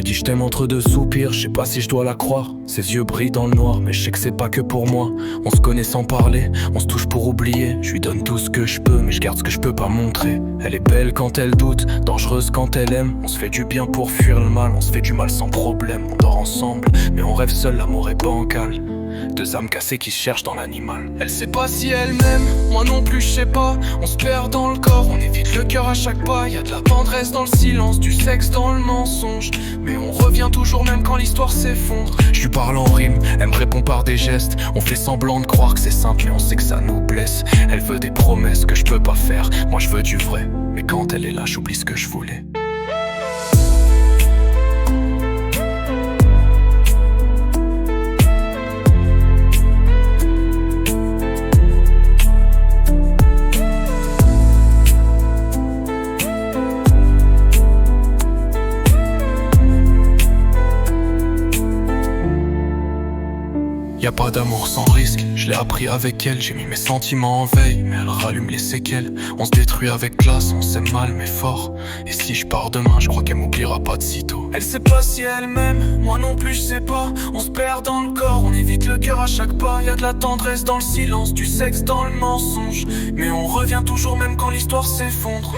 me dit je t'aime entre deux soupirs, je sais pas si je dois la croire. Ses yeux brillent dans le noir, mais je sais que c'est pas que pour moi. On se connaît sans parler, on se touche pour oublier. Je lui donne tout ce que je peux, mais je garde ce que je peux pas montrer. Elle est belle quand elle doute, dangereuse quand elle aime. On se fait du bien pour fuir le mal, on se fait du mal sans problème. On dort ensemble, mais on rêve seul, l'amour est bancal. Deux âmes cassées qui se cherchent dans l'animal. Elle sait pas si elle m'aime, moi non plus je sais pas. On se perd dans le corps, on évite le cœur à chaque pas. Y'a de la tendresse dans le silence, du sexe dans le mensonge. Mais on revient toujours même quand l'histoire s'effondre. Je lui parle en rime, elle me répond par des gestes. On fait semblant de croire que c'est simple mais on sait que ça nous blesse. Elle veut des promesses que je peux pas faire, moi je veux du vrai. Mais quand elle est là j'oublie ce que je voulais. Y'a pas d'amour sans risque, je l'ai appris avec elle. J'ai mis mes sentiments en veille, mais elle rallume les séquelles. On se détruit avec classe, on s'aime mal mais fort. Et si je pars demain, je crois qu'elle m'oubliera pas de sitôt. Elle sait pas si elle m'aime, moi non plus je sais pas. On se perd dans le corps, on évite le cœur à chaque pas. Y'a de la tendresse dans le silence, du sexe dans le mensonge. Mais on revient toujours même quand l'histoire s'effondre.